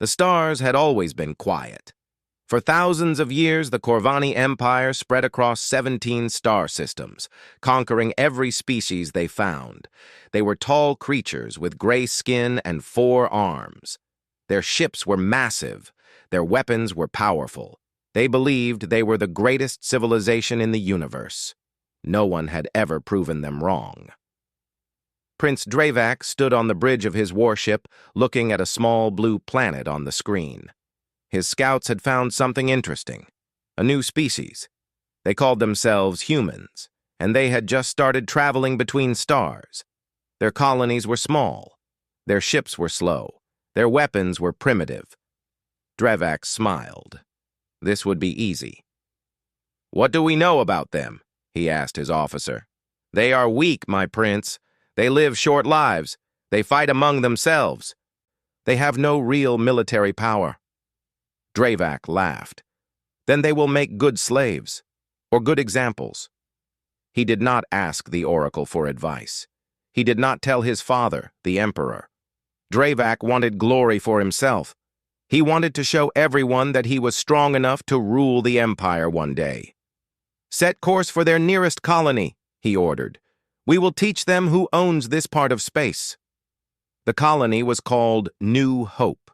The stars had always been quiet. For thousands of years, the Corvani Empire spread across 17 star systems, conquering every species they found. They were tall creatures with gray skin and 4 arms. Their ships were massive. Their weapons were powerful. They believed they were the greatest civilization in the universe. No one had ever proven them wrong. Prince Dravak stood on the bridge of his warship, looking at a small blue planet on the screen. His scouts had found something interesting, a new species. They called themselves humans, and they had just started traveling between stars. Their colonies were small. Their ships were slow. Their weapons were primitive. Dravak smiled. This would be easy. "What do we know about them?" he asked his officer. "They are weak, my prince. They live short lives. They fight among themselves. They have no real military power." Dravak laughed. "Then they will make good slaves, or good examples." He did not ask the oracle for advice. He did not tell his father, the emperor. Dravak wanted glory for himself. He wanted to show everyone that he was strong enough to rule the empire one day. "Set course for their nearest colony," he ordered. "We will teach them who owns this part of space." The colony was called New Hope.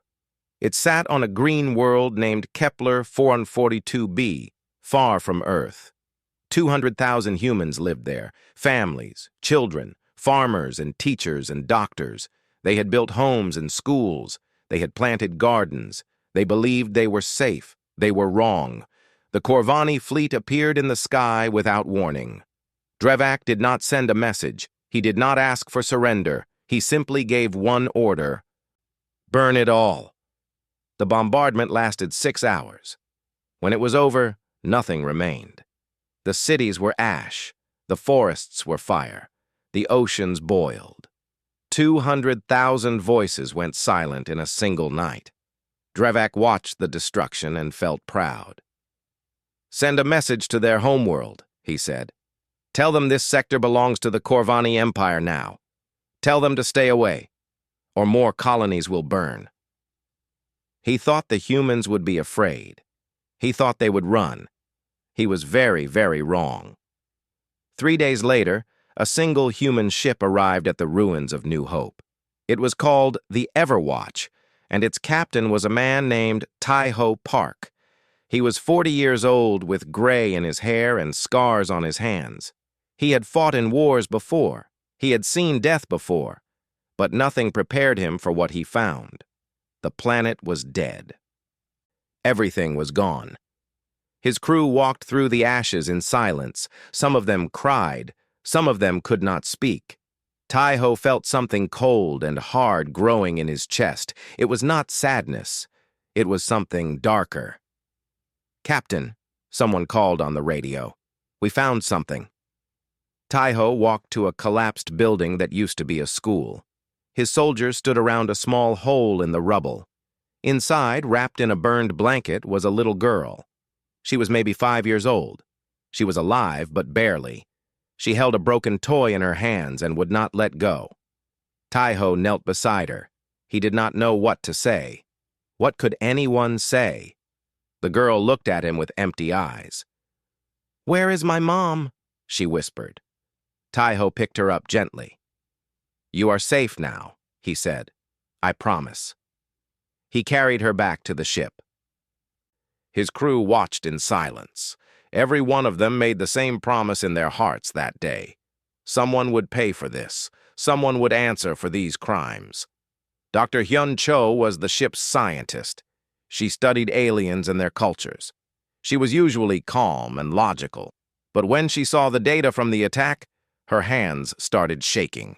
It sat on a green world named Kepler 442b, far from Earth. 200,000 humans lived there, families, children, farmers and teachers and doctors. They had built homes and schools. They had planted gardens. They believed they were safe. They were wrong. The Corvani fleet appeared in the sky without warning. Dravak did not send a message. He did not ask for surrender. He simply gave one order: burn it all. The bombardment lasted 6 hours. When it was over, nothing remained. The cities were ash. The forests were fire. The oceans boiled. 200,000 voices went silent in a single night. Dravak watched the destruction and felt proud. "Send a message to their homeworld," he said. "Tell them this sector belongs to the Corvani Empire now. Tell them to stay away, or more colonies will burn." He thought the humans would be afraid. He thought they would run. He was very, very wrong. 3 days later, a single human ship arrived at the ruins of New Hope. It was called the Everwatch, and its captain was a man named Tai-Ho Park. He was 40 years old with gray in his hair and scars on his hands. He had fought in wars before. He had seen death before, but nothing prepared him for what he found. The planet was dead. Everything was gone. His crew walked through the ashes in silence. Some of them cried. Some of them could not speak. Tai-Ho felt something cold and hard growing in his chest. It was not sadness. It was something darker. "Captain," someone called on the radio. "We found something." Tai-Ho walked to a collapsed building that used to be a school. His soldiers stood around a small hole in the rubble. Inside, wrapped in a burned blanket, was a little girl. She was maybe 5 years old. She was alive, but barely. She held a broken toy in her hands and would not let go. Tai-Ho knelt beside her. He did not know what to say. What could anyone say? The girl looked at him with empty eyes. "Where is my mom?" she whispered. Tai-Ho picked her up gently. "You are safe now," he said. "I promise." He carried her back to the ship. His crew watched in silence. Every one of them made the same promise in their hearts that day. Someone would pay for this. Someone would answer for these crimes. Dr. Hyun Cho was the ship's scientist. She studied aliens and their cultures. She was usually calm and logical, but when she saw the data from the attack, her hands started shaking.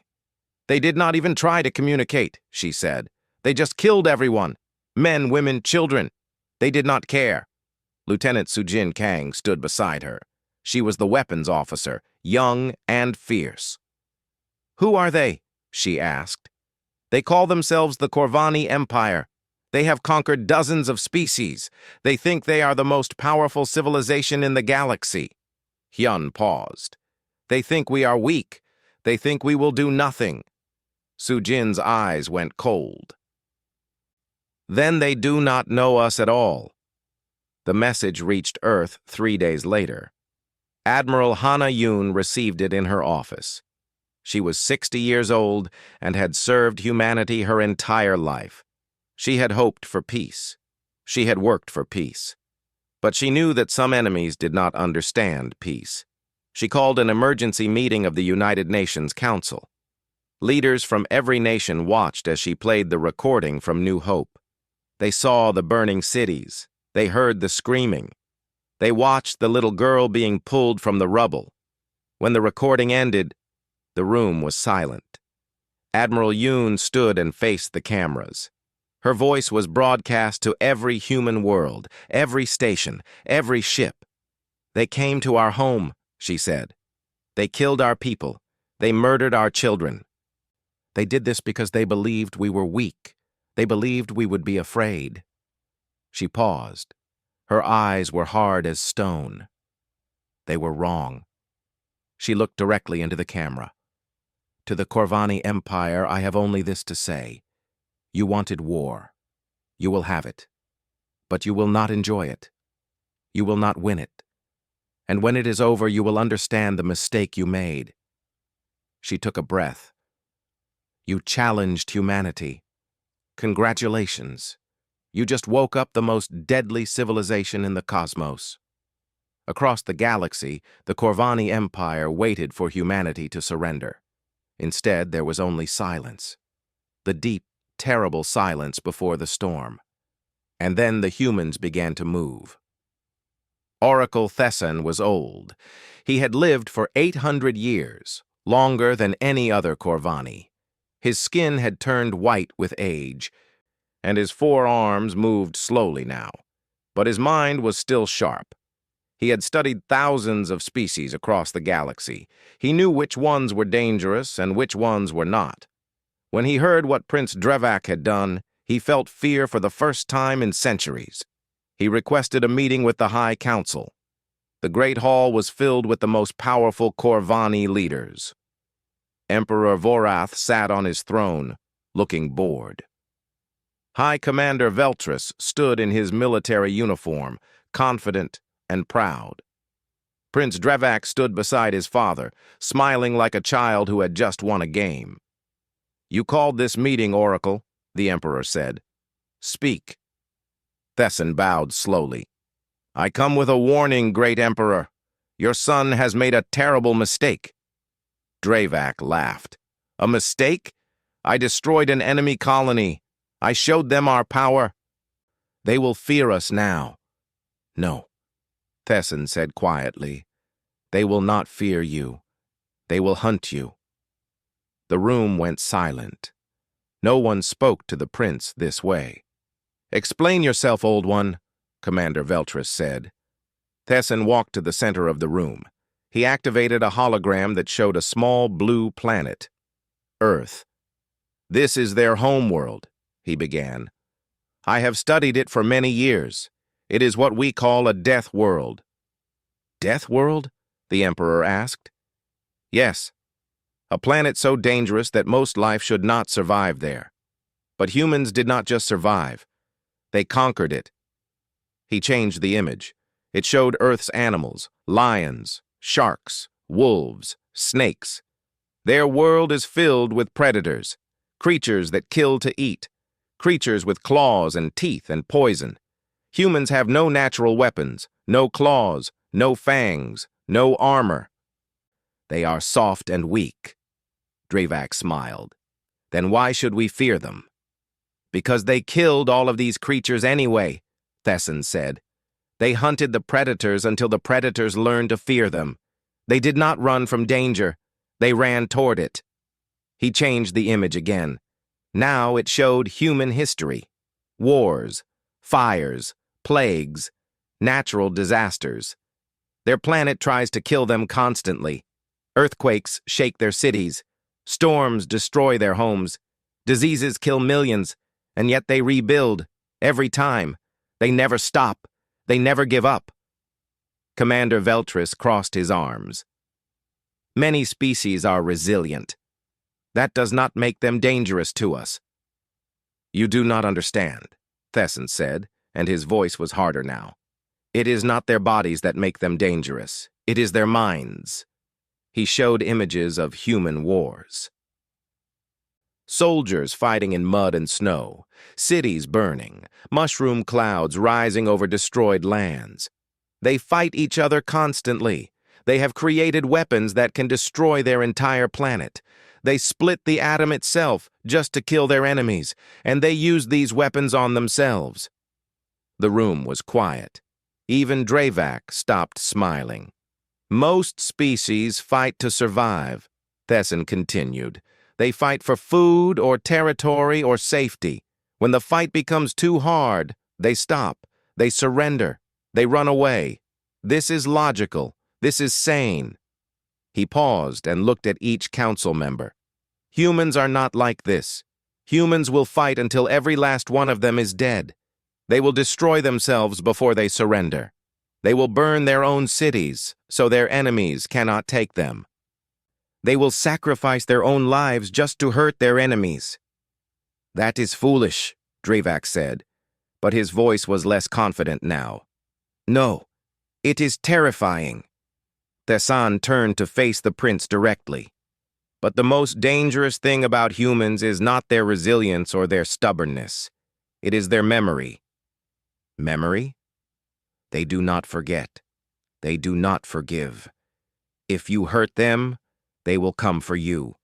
"They did not even try to communicate," she said. "They just killed everyone. Men, women, children. They did not care." Lieutenant Sujin Kang stood beside her. She was the weapons officer, young and fierce. "Who are they?" she asked. "They call themselves the Corvani Empire. They have conquered dozens of species. They think they are the most powerful civilization in the galaxy." Hyun paused. "They think we are weak. They think we will do nothing." Sujin's eyes went cold. Then they do not know us at all. The message reached Earth 3 days later. Admiral Hana Yoon received it in her office. She was 60 years old and had served humanity her entire life. She had hoped for peace. She had worked for peace. But she knew that some enemies did not understand peace. She called an emergency meeting of the United Nations Council. Leaders from every nation watched as she played the recording from New Hope. They saw the burning cities. They heard the screaming. They watched the little girl being pulled from the rubble. When the recording ended, the room was silent. Admiral Yoon stood and faced the cameras. Her voice was broadcast to every human world, every station, every ship. They came to our home, she said. They killed our people. They murdered our children. They did this because they believed we were weak. They believed we would be afraid. She paused. Her eyes were hard as stone. They were wrong. She looked directly into the camera. To the Corvani Empire, I have only this to say. You wanted war. You will have it. But you will not enjoy it. You will not win it. And when it is over, you will understand the mistake you made. She took a breath. You challenged humanity. Congratulations. You just woke up the most deadly civilization in the cosmos. Across the galaxy, the Corvani Empire waited for humanity to surrender. Instead, there was only silence. The deep, terrible silence before the storm. And then the humans began to move. Oracle Thesson was old. He had lived for 800 years, longer than any other Corvani. His skin had turned white with age, and his 4 arms moved slowly now. But his mind was still sharp. He had studied thousands of species across the galaxy. He knew which ones were dangerous and which ones were not. When he heard what Prince Drevak had done, he felt fear for the first time in centuries. He requested a meeting with the High Council. The Great Hall was filled with the most powerful Corvani leaders. Emperor Vorath sat on his throne, looking bored. High Commander Veltris stood in his military uniform, confident and proud. Prince Drevak stood beside his father, smiling like a child who had just won a game. You called this meeting, Oracle, the Emperor said. Speak. Thesson bowed slowly. I come with a warning, Great Emperor. Your son has made a terrible mistake. Drevak laughed. A mistake? I destroyed an enemy colony. I showed them our power. They will fear us now. No, Thesson said quietly. They will not fear you. They will hunt you. The room went silent. No one spoke to the prince this way. Explain yourself, old one, Commander Veltris said. Thesson walked to the center of the room. He activated a hologram that showed a small blue planet. Earth. This is their homeworld, he began. I have studied it for many years. It is what we call a death world. Death world? The Emperor asked. Yes. A planet so dangerous that most life should not survive there. But humans did not just survive. They conquered it. He changed the image. It showed Earth's animals, lions, sharks, wolves, snakes. Their world is filled with predators, creatures that kill to eat, creatures with claws and teeth and poison. Humans have no natural weapons, no claws, no fangs, no armor. They are soft and weak. Drevak smiled. Then why should we fear them? Because they killed all of these creatures anyway, Thesson said. They hunted the predators until the predators learned to fear them. They did not run from danger. They ran toward it. He changed the image again. Now it showed human history. Wars, fires, plagues, natural disasters. Their planet tries to kill them constantly. Earthquakes shake their cities. Storms destroy their homes. Diseases kill millions, and yet they rebuild every time. They never stop. They never give up. Commander Veltris crossed his arms. Many species are resilient. That does not make them dangerous to us. You do not understand. Thesson said, and his voice was harder now. It is not their bodies that make them dangerous. It is their minds. He showed images of human wars. Soldiers fighting in mud and snow, cities burning, mushroom clouds rising over destroyed lands. They fight each other constantly. They have created weapons that can destroy their entire planet. They split the atom itself just to kill their enemies, and they use these weapons on themselves. The room was quiet. Even Dravak stopped smiling. Most species fight to survive, Thesson continued. They fight for food or territory or safety. When the fight becomes too hard, they stop. They surrender. They run away. This is logical. This is sane. He paused and looked at each council member. Humans are not like this. Humans will fight until every last one of them is dead. They will destroy themselves before they surrender. They will burn their own cities so their enemies cannot take them. They will sacrifice their own lives just to hurt their enemies. That is foolish, Dravak said, but his voice was less confident now. No, it is terrifying. Thesson turned to face the prince directly. But the most dangerous thing about humans is not their resilience or their stubbornness. It is their memory. Memory? They do not forget. They do not forgive. If you hurt them, they will come for you.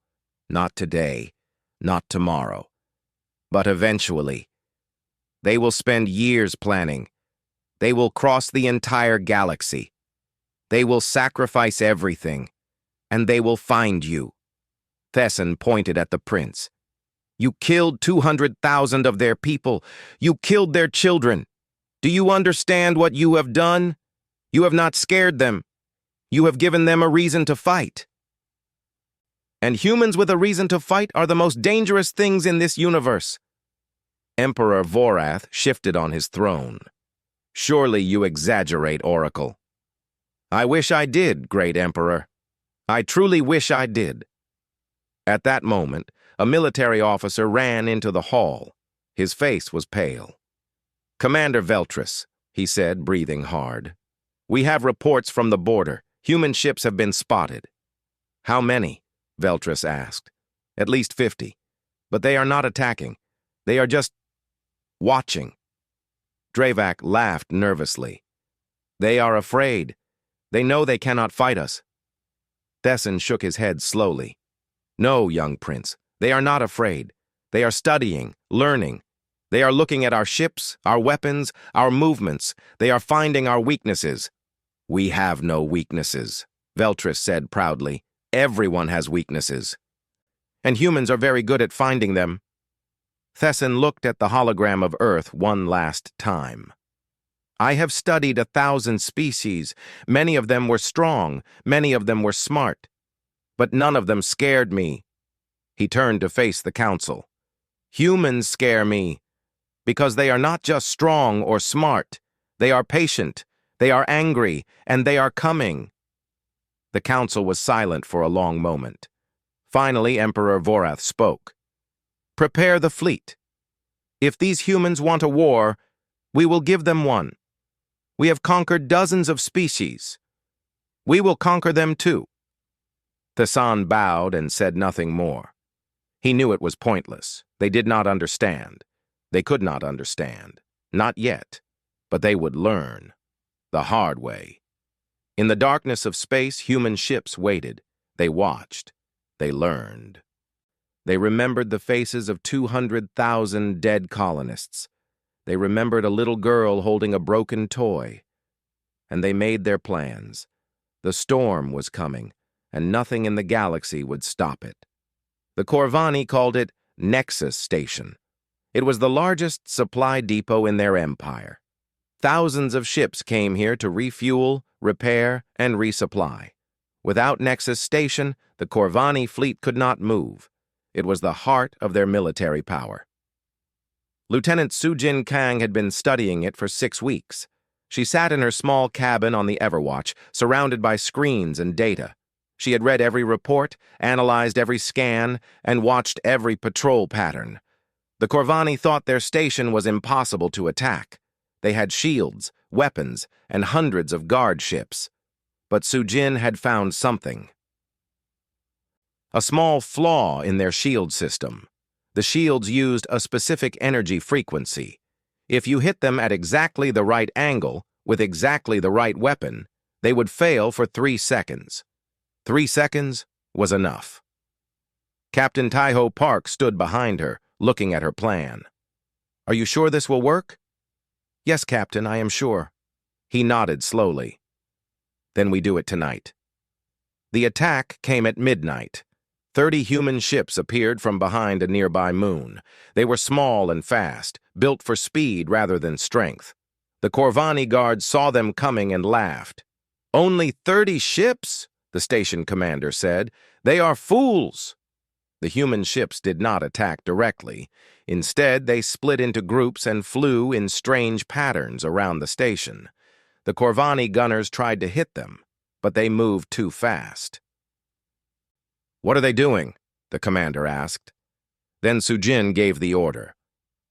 Not today, not tomorrow, but eventually. They will spend years planning. They will cross the entire galaxy. They will sacrifice everything, and they will find you. Thesson pointed at the prince. You killed 200,000 of their people. You killed their children. Do you understand what you have done? You have not scared them. You have given them a reason to fight. And humans with a reason to fight are the most dangerous things in this universe. Emperor Vorath shifted on his throne. Surely you exaggerate, Oracle. I wish I did, Great Emperor. I truly wish I did. At that moment, a military officer ran into the hall. His face was pale. Commander Veltris, he said, breathing hard. We have reports from the border. Human ships have been spotted. How many? Veltris asked. At least 50. But they are not attacking. They are just watching. Dravak laughed nervously. They are afraid. They know they cannot fight us. Thesson shook his head slowly. No, young prince, they are not afraid. They are studying, learning. They are looking at our ships, our weapons, our movements. They are finding our weaknesses. We have no weaknesses, Veltris said proudly. Everyone has weaknesses. And humans are very good at finding them. Thesson looked at the hologram of Earth one last time. I have studied 1,000 species. Many of them were strong. Many of them were smart. But none of them scared me. He turned to face the council. Humans scare me, because they are not just strong or smart. They are patient, they are angry, and they are coming. The council was silent for a long moment. Finally, Emperor Vorath spoke. Prepare the fleet. If these humans want a war, we will give them one. We have conquered dozens of species. We will conquer them too. Thesson bowed and said nothing more. He knew it was pointless. They did not understand. They could not understand. Not yet. But they would learn. The hard way. In the darkness of space, human ships waited. They watched. They learned. They remembered the faces of 200,000 dead colonists. They remembered a little girl holding a broken toy. And they made their plans. The storm was coming, and nothing in the galaxy would stop it. The Corvani called it Nexus Station. It was the largest supply depot in their empire. Thousands of ships came here to refuel, repair, and resupply. Without Nexus Station, the Corvani fleet could not move. It was the heart of their military power. Lieutenant Sujin Kang had been studying it for 6 weeks. She sat in her small cabin on the Everwatch, surrounded by screens and data. She had read every report, analyzed every scan, and watched every patrol pattern. The Corvani thought their station was impossible to attack. They had shields, weapons, and hundreds of guard ships. But Sujin had found something. A small flaw in their shield system. The shields used a specific energy frequency. If you hit them at exactly the right angle, with exactly the right weapon, they would fail for 3 seconds. 3 seconds was enough. Captain Taiho Park stood behind her, looking at her plan. "Are you sure this will work?" "Yes, Captain, I am sure." He nodded slowly. "Then we do it tonight." The attack came at midnight. 30 human ships appeared from behind a nearby moon. They were small and fast, built for speed rather than strength. The Corvani guards saw them coming and laughed. "Only 30 ships?" the station commander said. "They are fools." The human ships did not attack directly. Instead, they split into groups and flew in strange patterns around the station. The Corvani gunners tried to hit them, but they moved too fast. "What are they doing?" the commander asked. Then Sujin gave the order.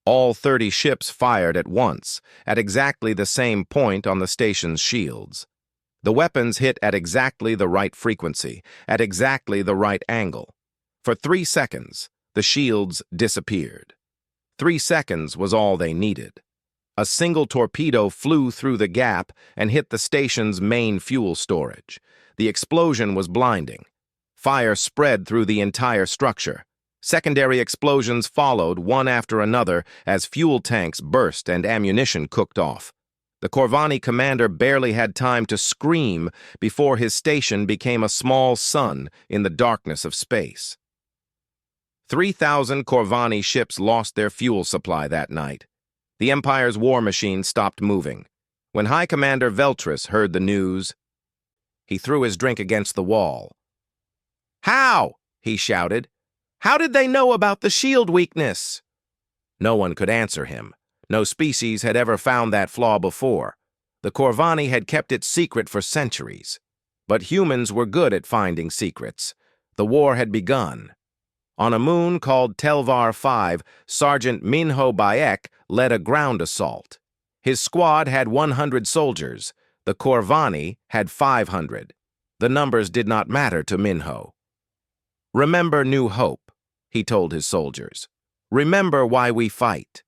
All 30 ships fired at once, at exactly the same point on the station's shields. The weapons hit at exactly the right frequency, at exactly the right angle. For 3 seconds, the shields disappeared. 3 seconds was all they needed. A single torpedo flew through the gap and hit the station's main fuel storage. The explosion was blinding. Fire spread through the entire structure. Secondary explosions followed one after another as fuel tanks burst and ammunition cooked off. The Corvani commander barely had time to scream before his station became a small sun in the darkness of space. 3,000 Corvani ships lost their fuel supply that night. The Empire's war machine stopped moving. When High Commander Veltris heard the news, he threw his drink against the wall. "How?" he shouted. "How did they know about the shield weakness?" No one could answer him. No species had ever found that flaw before. The Corvani had kept it secret for centuries. But humans were good at finding secrets. The war had begun. On a moon called Telvar 5, Sergeant Minho Bayek led a ground assault. His squad had 100 soldiers. The Corvani had 500. The numbers did not matter to Minho. "Remember New Hope," he told his soldiers. "Remember why we fight."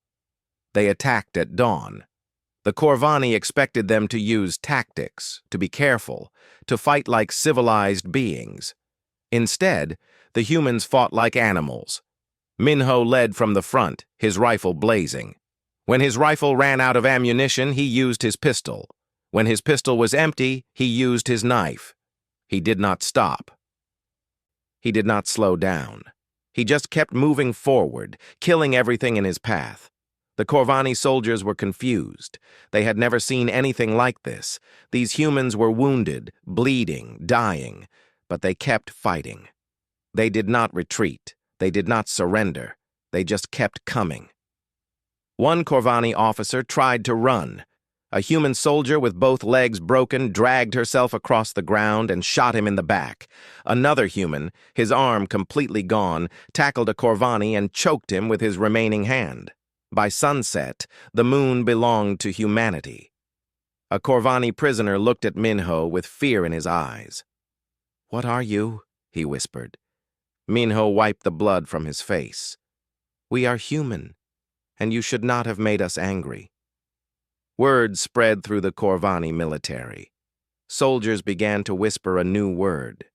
They attacked at dawn. The Corvani expected them to use tactics, to be careful, to fight like civilized beings. Instead, the humans fought like animals. Minho led from the front, his rifle blazing. When his rifle ran out of ammunition, he used his pistol. When his pistol was empty, he used his knife. He did not stop. He did not slow down. He just kept moving forward, killing everything in his path. The Corvani soldiers were confused. They had never seen anything like this. These humans were wounded, bleeding, dying, but they kept fighting. They did not retreat. They did not surrender. They just kept coming. One Corvani officer tried to run. A human soldier with both legs broken dragged herself across the ground and shot him in the back. Another human, his arm completely gone, tackled a Corvani and choked him with his remaining hand. By sunset, the moon belonged to humanity. A Corvani prisoner looked at Minho with fear in his eyes. "What are you?" he whispered. Minho wiped the blood from his face. "We are human, and you should not have made us angry." Word spread through the Corvani military. Soldiers began to whisper a new word: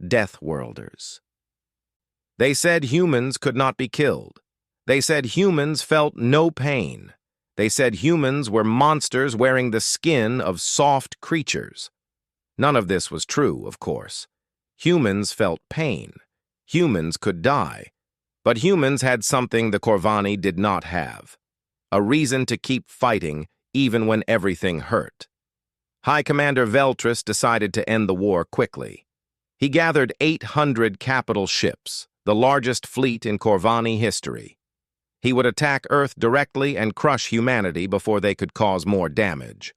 Death Worlders. They said humans could not be killed. They said humans felt no pain. They said humans were monsters wearing the skin of soft creatures. None of this was true, of course. Humans felt pain. Humans could die. But humans had something the Corvani did not have: a reason to keep fighting even when everything hurt. High Commander Veltris decided to end the war quickly. He gathered 800 capital ships, the largest fleet in Corvani history. He would attack Earth directly and crush humanity before they could cause more damage.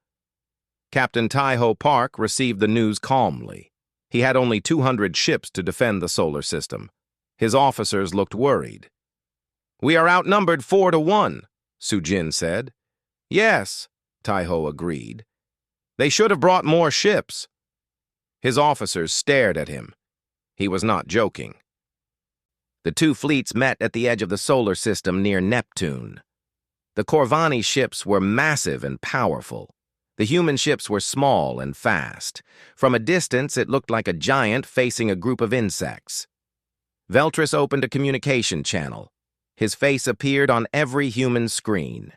Captain Taiho Park received the news calmly. He had only 200 ships to defend the solar system. His officers looked worried. We are outnumbered 4-1, Sujin said. Yes, Taiho agreed. They should have brought more ships. His officers stared at him. He was not joking. The two fleets met at the edge of the solar system near Neptune. The Corvani ships were massive and powerful. The human ships were small and fast. From a distance, it looked like a giant facing a group of insects. Veltris opened a communication channel. His face appeared on every human screen.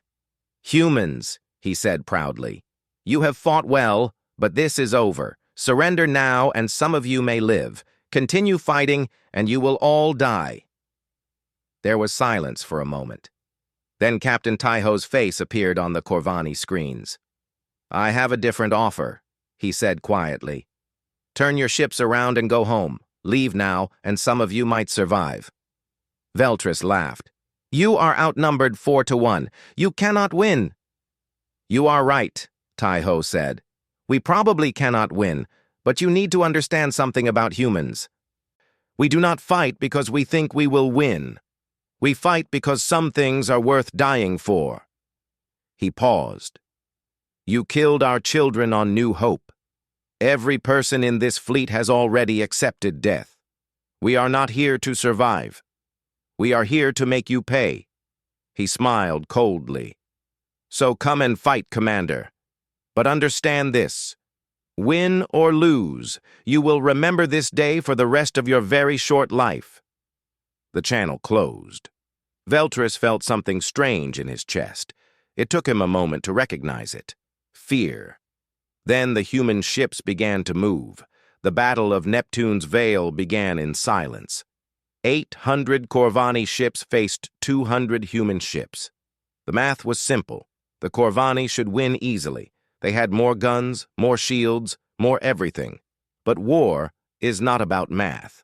Humans, he said proudly. You have fought well, but this is over. Surrender now, and some of you may live. Continue fighting, and you will all die. There was silence for a moment. Then Captain Taiho's face appeared on the Corvani screens. I have a different offer, he said quietly. Turn your ships around and go home. Leave now, and some of you might survive. Veltris laughed. You are outnumbered 4-1. You cannot win. You are right, Taiho said. We probably cannot win, but you need to understand something about humans. We do not fight because we think we will win. We fight because some things are worth dying for. He paused. You killed our children on New Hope. Every person in this fleet has already accepted death. We are not here to survive. We are here to make you pay. He smiled coldly. So come and fight, Commander. But understand this. Win or lose, you will remember this day for the rest of your very short life. The channel closed. Veltris felt something strange in his chest. It took him a moment to recognize it. Fear. Then the human ships began to move. The Battle of Neptune's Veil began in silence. 800 Corvani ships faced 200 human ships. The math was simple. The Corvani should win easily. They had more guns, more shields, more everything. But war is not about math.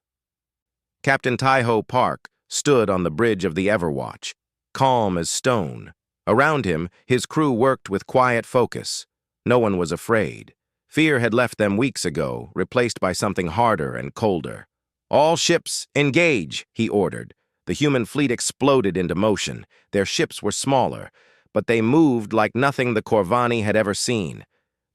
Captain Taiho Park stood on the bridge of the Everwatch, calm as stone. Around him, his crew worked with quiet focus. No one was afraid. Fear had left them weeks ago, replaced by something harder and colder. All ships, engage, he ordered. The human fleet exploded into motion. Their ships were smaller, but they moved like nothing the Corvani had ever seen.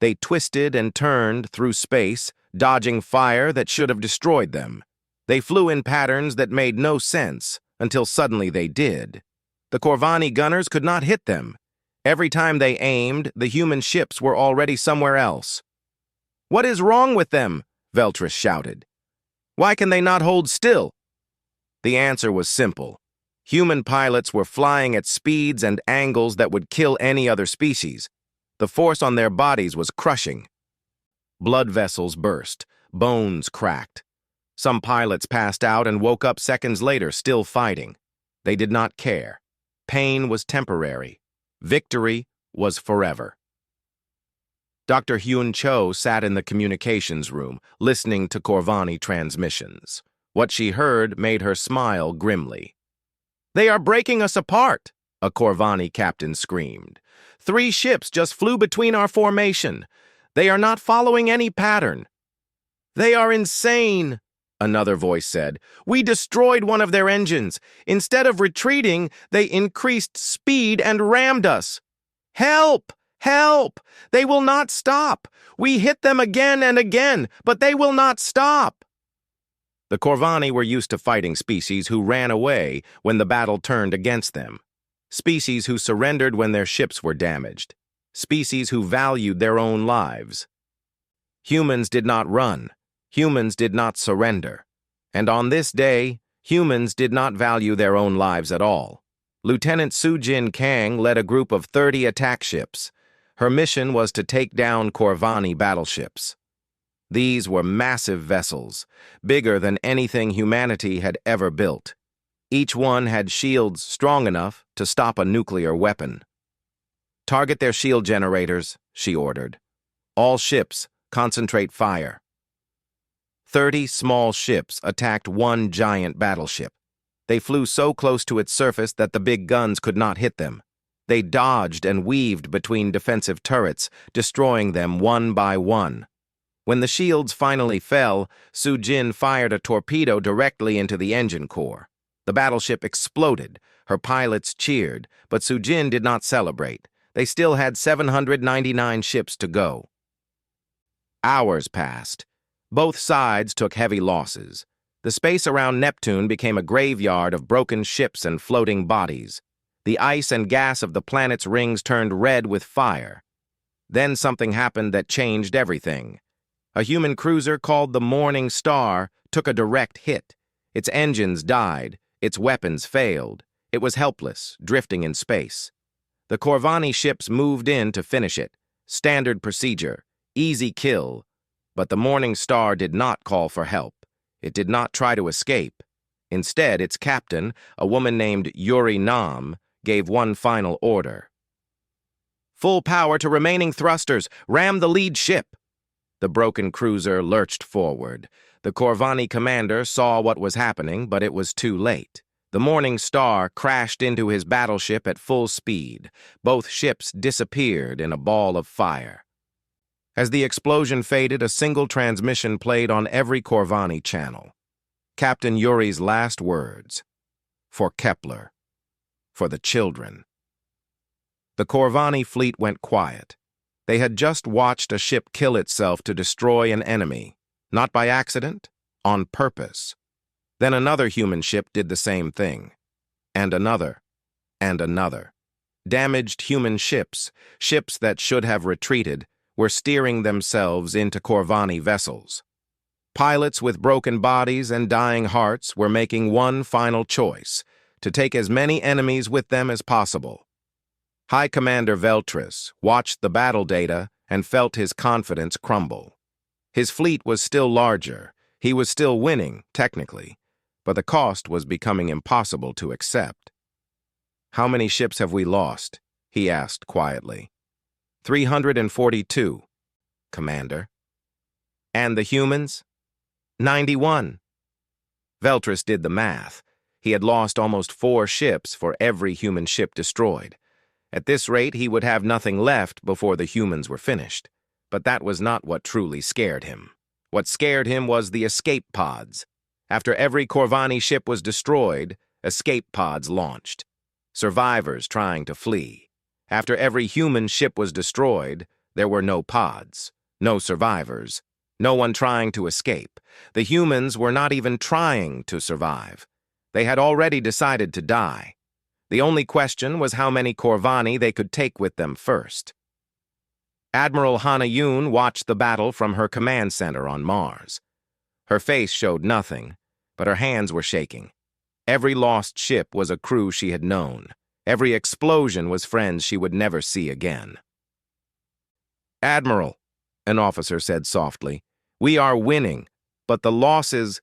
They twisted and turned through space, dodging fire that should have destroyed them. They flew in patterns that made no sense, until suddenly they did. The Corvani gunners could not hit them. Every time they aimed, the human ships were already somewhere else. What is wrong with them? Veltris shouted. Why can they not hold still? The answer was simple. Human pilots were flying at speeds and angles that would kill any other species. The force on their bodies was crushing. Blood vessels burst, bones cracked. Some pilots passed out and woke up seconds later, still fighting. They did not care. Pain was temporary. Victory was forever. Dr. Hyun Cho sat in the communications room, listening to Corvani transmissions. What she heard made her smile grimly. They are breaking us apart, a Corvani captain screamed. 3 ships just flew between our formation. They are not following any pattern. They are insane, another voice said. We destroyed one of their engines. Instead of retreating, they increased speed and rammed us. Help! Help! They will not stop. We hit them again and again, but they will not stop. The Corvani were used to fighting species who ran away when the battle turned against them. Species who surrendered when their ships were damaged. Species who valued their own lives. Humans did not run. Humans did not surrender. And on this day, humans did not value their own lives at all. Lieutenant Sujin Kang led a group of 30 attack ships. Her mission was to take down Corvani battleships. These were massive vessels, bigger than anything humanity had ever built. Each one had shields strong enough to stop a nuclear weapon. Target their shield generators, she ordered. All ships, concentrate fire. 30 small ships attacked one giant battleship. They flew so close to its surface that the big guns could not hit them. They dodged and weaved between defensive turrets, destroying them one by one. When the shields finally fell, Sujin fired a torpedo directly into the engine core. The battleship exploded, Her pilots cheered, but Sujin did not celebrate. They still had 799 ships to go. Hours passed. Both sides took heavy losses. The space around Neptune became a graveyard of broken ships and floating bodies. The ice and gas of the planet's rings turned red with fire. Then something happened that changed everything. A human cruiser called the Morning Star took a direct hit. Its engines died. Its weapons failed. It was helpless, drifting in space. The Corvani ships moved in to finish it. Standard procedure. Easy kill. But the Morning Star did not call for help. It did not try to escape. Instead, its captain, a woman named Yuri Nam, gave one final order. "Full power to remaining thrusters. Ram the lead ship." The broken cruiser lurched forward. The Corvani commander saw what was happening, but it was too late. The Morning Star crashed into his battleship at full speed. Both ships disappeared in a ball of fire. As the explosion faded, a single transmission played on every Corvani channel. Captain Yuri's last words. For Kepler. For the children. The Corvani fleet went quiet. They had just watched a ship kill itself to destroy an enemy. Not by accident, on purpose. Then another human ship did the same thing. And another. And another. Damaged human ships, ships that should have retreated, were steering themselves into Corvani vessels. Pilots with broken bodies and dying hearts were making one final choice, to take as many enemies with them as possible. High Commander Veltris watched the battle data and felt his confidence crumble. His fleet was still larger. He was still winning, technically, but the cost was becoming impossible to accept. "How many ships have we lost?" he asked quietly. 342, Commander. "And the humans?" 91. Veltris did the math. He had lost almost 4 ships for every human ship destroyed. At this rate, he would have nothing left before the humans were finished. But that was not what truly scared him. What scared him was the escape pods. After every Corvani ship was destroyed, escape pods launched. Survivors trying to flee. After every human ship was destroyed, there were no pods, no survivors, no one trying to escape. The humans were not even trying to survive. They had already decided to die. The only question was how many Corvani they could take with them first. Admiral Hana Yoon watched the battle from her command center on Mars. Her face showed nothing, but her hands were shaking. Every lost ship was a crew she had known. Every explosion was friends she would never see again. "Admiral," an officer said softly, "we are winning, but the losses—"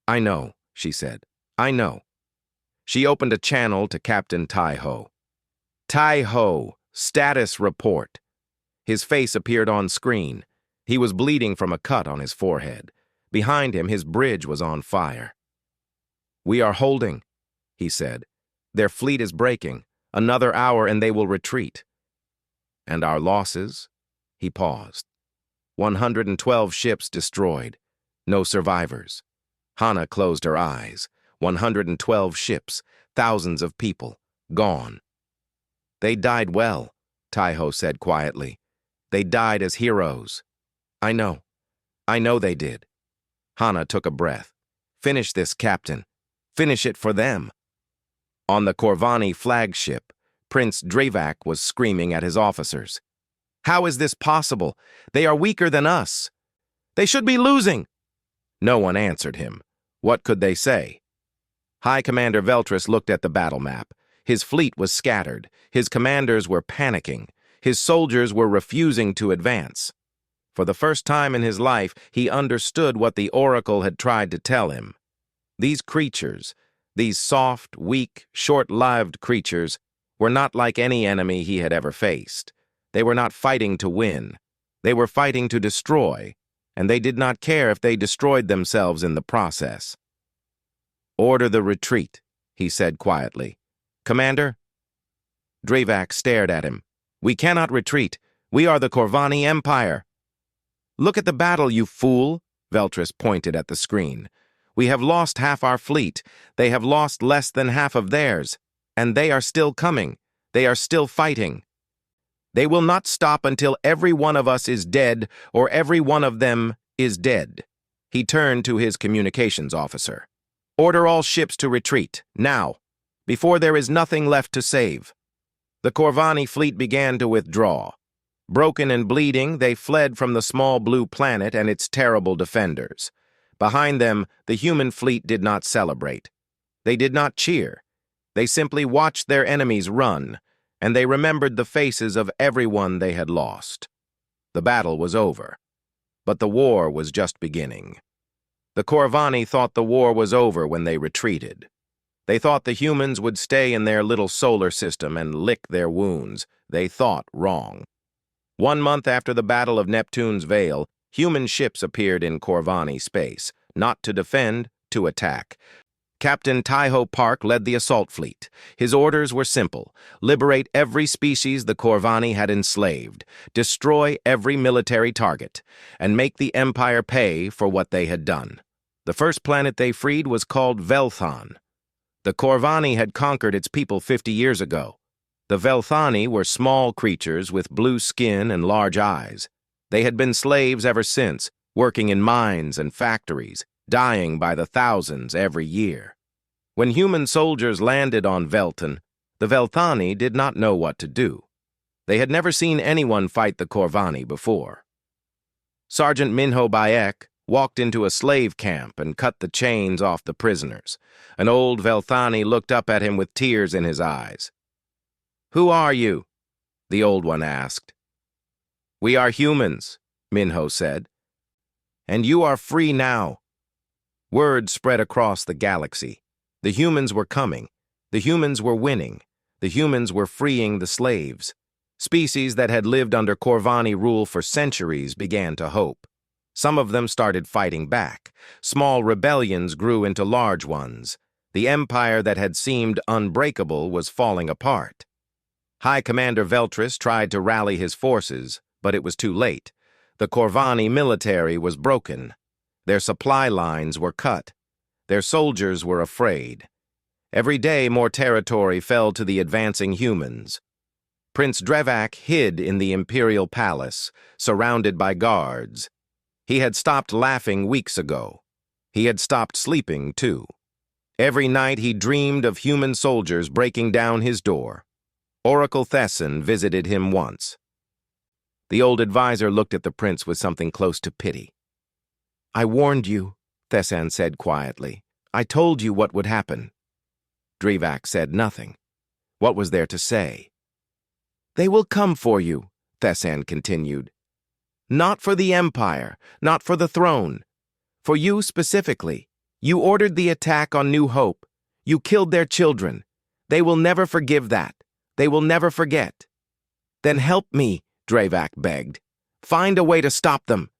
"I know," she said. "I know." She opened a channel to Captain Tai Ho. "Tai Ho, status report." His face appeared on screen. He was bleeding from a cut on his forehead. Behind him, his bridge was on fire. "We are holding," he said. "Their fleet is breaking. Another hour and they will retreat." "And our losses?" He paused. 112 ships destroyed. No survivors. Hana closed her eyes. 112 ships, thousands of people, gone. "They died well," Tai Ho said quietly. "They died as heroes." I know they did." Hana took a breath. "Finish this, Captain. Finish it for them." On the Corvani flagship, Prince Dravak was screaming at his officers. "How is this possible? They are weaker than us. They should be losing." No one answered him. What could they say? High Commander Veltris looked at the battle map. His fleet was scattered. His commanders were panicking. His soldiers were refusing to advance. For the first time in his life, he understood what the Oracle had tried to tell him. These creatures, these soft, weak, short-lived creatures, were not like any enemy he had ever faced. They were not fighting to win. They were fighting to destroy, and they did not care if they destroyed themselves in the process. "Order the retreat," he said quietly. "Commander?" Dravak stared at him. "We cannot retreat. We are the Corvani Empire." "Look at the battle, you fool," Veltris pointed at the screen. "We have lost half our fleet. They have lost less than half of theirs. And they are still coming. They are still fighting. They will not stop until every one of us is dead, or every one of them is dead. He turned to his communications officer. Order all ships to retreat, now, before there is nothing left to save. The Corvani fleet began to withdraw. Broken and bleeding, they fled from the small blue planet and its terrible defenders. Behind them, the human fleet did not celebrate. They did not cheer. They simply watched their enemies run, and they remembered the faces of everyone they had lost. The battle was over, but the war was just beginning. The Corvani thought the war was over when they retreated. They thought the humans would stay in their little solar system and lick their wounds. They thought wrong. 1 month after the Battle of Neptune's Veil, human ships appeared in Corvani space, not to defend, to attack. Captain Taiho Park led the assault fleet. His orders were simple: liberate every species the Corvani had enslaved, destroy every military target, and make the Empire pay for what they had done. The first planet they freed was called Velthan. The Corvani had conquered its people 50 years ago. The Velthani were small creatures with blue skin and large eyes. They had been slaves ever since, working in mines and factories, dying by the thousands every year. When human soldiers landed on Veltan, the Velthani did not know what to do. They had never seen anyone fight the Corvani before. Sergeant Minho Bayek walked into a slave camp and cut the chains off the prisoners. An old Velthani looked up at him with tears in his eyes. "Who are you?" the old one asked. "We are humans," Minho said. "And you are free now." Word spread across the galaxy. The humans were coming. The humans were winning. The humans were freeing the slaves. Species that had lived under Corvani rule for centuries began to hope. Some of them started fighting back. Small rebellions grew into large ones. The empire that had seemed unbreakable was falling apart. High Commander Veltris tried to rally his forces, but it was too late. The Corvani military was broken. Their supply lines were cut. Their soldiers were afraid. Every day more territory fell to the advancing humans. Prince Drevak hid in the imperial palace, surrounded by guards. He had stopped laughing weeks ago. He had stopped sleeping, too. Every night he dreamed of human soldiers breaking down his door. Oracle Thesson visited him once. The old advisor looked at the prince with something close to pity. "I warned you," Thesson said quietly. "I told you what would happen." Drevak said nothing. What was there to say? "They will come for you," Thesson continued. "Not for the Empire, not for the throne. For you specifically. You ordered the attack on New Hope. You killed their children. They will never forgive that. They will never forget." "Then help me," Drevak begged. "Find a way to stop them."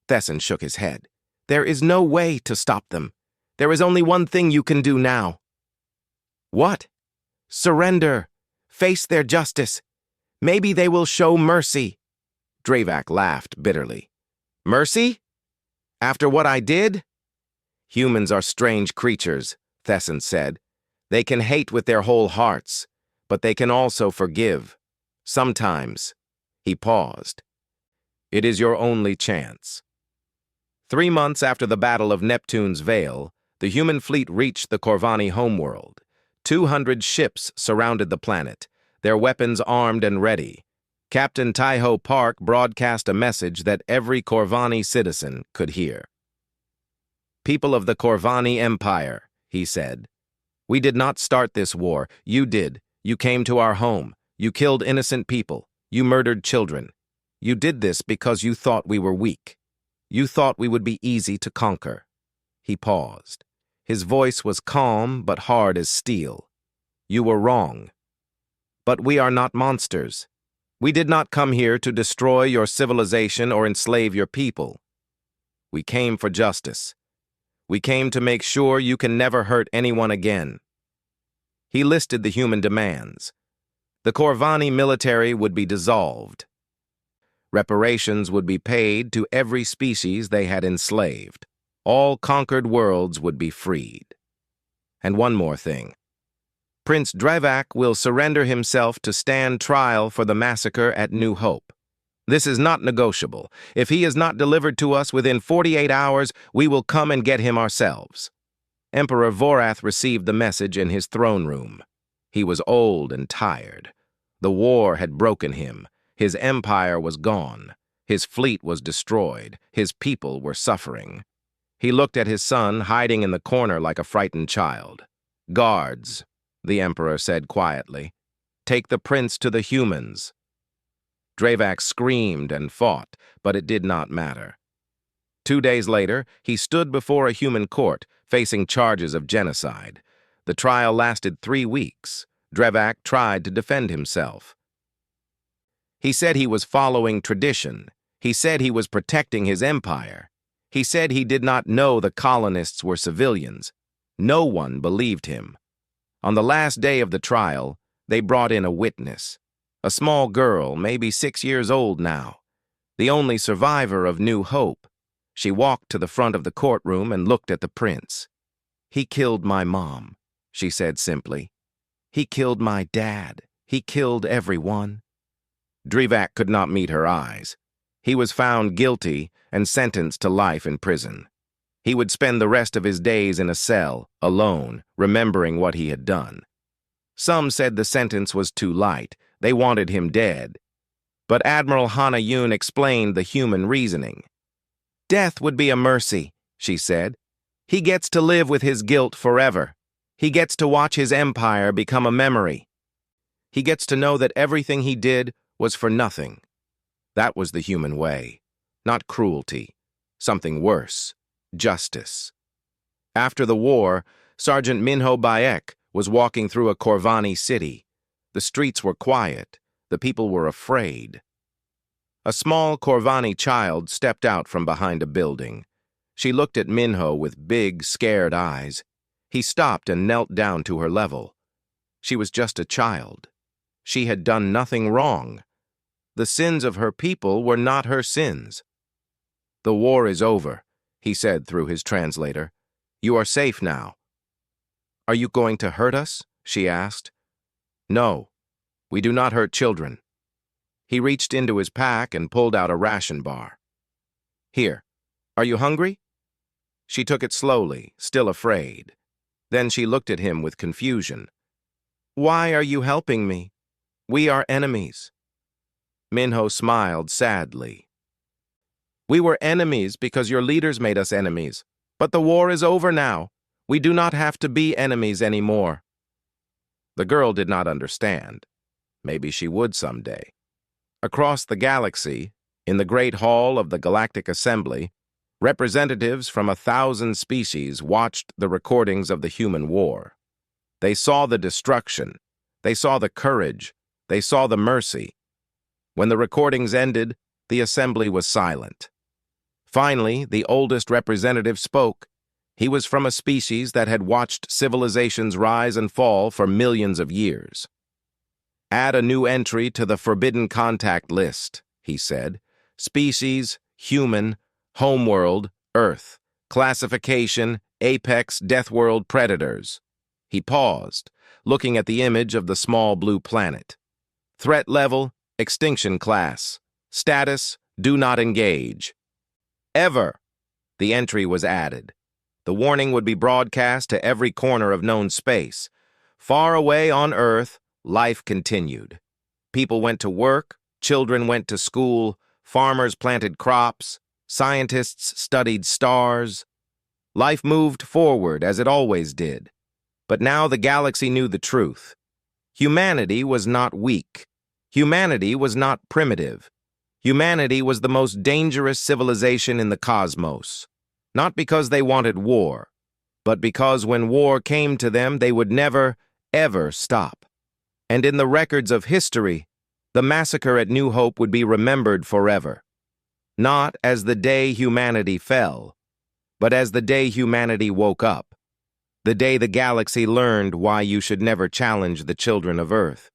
Thesson shook his head. "There is no way to stop them. There is only one thing you can do now." "What?" "Surrender. Face their justice. Maybe they will show mercy." Drevak laughed bitterly. "Mercy? After what I did?" "Humans are strange creatures," Thesson said. "They can hate with their whole hearts, but they can also forgive. Sometimes." He paused. "It is your only chance." 3 months after the Battle of Neptune's Veil, the human fleet reached the Corvani homeworld. 200 ships surrounded the planet, their weapons armed and ready. Captain Taiho Park broadcast a message that every Corvani citizen could hear. "People of the Corvani Empire," he said, "we did not start this war. You did. You came to our home. You killed innocent people. You murdered children. You did this because you thought we were weak. You thought we would be easy to conquer." He paused. His voice was calm but hard as steel. "You were wrong. But we are not monsters. We did not come here to destroy your civilization or enslave your people. We came for justice. We came to make sure you can never hurt anyone again." He listed the human demands. The Corvani military would be dissolved. Reparations would be paid to every species they had enslaved. All conquered worlds would be freed. And one more thing. Prince Drevak will surrender himself to stand trial for the massacre at New Hope. This is not negotiable. If he is not delivered to us within 48 hours, we will come and get him ourselves." Emperor Vorath received the message in his throne room. He was old and tired. The war had broken him. His empire was gone. His fleet was destroyed. His people were suffering. He looked at his son hiding in the corner like a frightened child. "Guards," the emperor said quietly, "take the prince to the humans." Drevak screamed and fought, but it did not matter. 2 days later, he stood before a human court, facing charges of genocide. The trial lasted 3 weeks. Drevak tried to defend himself. He said he was following tradition. He said he was protecting his empire. He said he did not know the colonists were civilians. No one believed him. On the last day of the trial, they brought in a witness. A small girl, maybe 6 years old now. The only survivor of New Hope. She walked to the front of the courtroom and looked at the prince. "He killed my mom," she said simply. "He killed my dad. He killed everyone." Drevak could not meet her eyes. He was found guilty and sentenced to life in prison. He would spend the rest of his days in a cell, alone, remembering what he had done. Some said the sentence was too light. They wanted him dead. But Admiral Hana Yun explained the human reasoning. "Death would be a mercy," she said. "He gets to live with his guilt forever. He gets to watch his empire become a memory. He gets to know that everything he did was for nothing." That was the human way. Not cruelty. Something worse. Justice. After the war, Sergeant Minho Bayek was walking through a Corvani city. The streets were quiet. The people were afraid. A small Corvani child stepped out from behind a building. She looked at Minho with big, scared eyes. He stopped and knelt down to her level. She was just a child. She had done nothing wrong. The sins of her people were not her sins. "The war is over," he said through his translator. "You are safe now." "Are you going to hurt us?" she asked. "No, we do not hurt children." He reached into his pack and pulled out a ration bar. "Here, are you hungry?" She took it slowly, still afraid. Then she looked at him with confusion. "Why are you helping me? We are enemies." Minho smiled sadly. "We were enemies because your leaders made us enemies. But the war is over now. We do not have to be enemies anymore." The girl did not understand. Maybe she would someday. Across the galaxy, in the Great Hall of the Galactic Assembly, representatives from 1,000 species watched the recordings of the human war. They saw the destruction. They saw the courage. They saw the mercy. When the recordings ended, the assembly was silent. Finally, the oldest representative spoke. He was from a species that had watched civilizations rise and fall for millions of years. "Add a new entry to the forbidden contact list," he said. "Species, human, homeworld, Earth. Classification, apex, deathworld predators." He paused, looking at the image of the small blue planet. "Threat level, extinction class. Status, do not engage. Ever." The entry was added. The warning would be broadcast to every corner of known space. Far away on Earth, life continued. People went to work, children went to school, farmers planted crops, scientists studied stars. Life moved forward as it always did. But now the galaxy knew the truth. Humanity was not weak. Humanity was not primitive. Humanity was the most dangerous civilization in the cosmos. Not because they wanted war, but because when war came to them, they would never, ever stop. And in the records of history, the massacre at New Hope would be remembered forever. Not as the day humanity fell, but as the day humanity woke up. The day the galaxy learned why you should never challenge the children of Earth.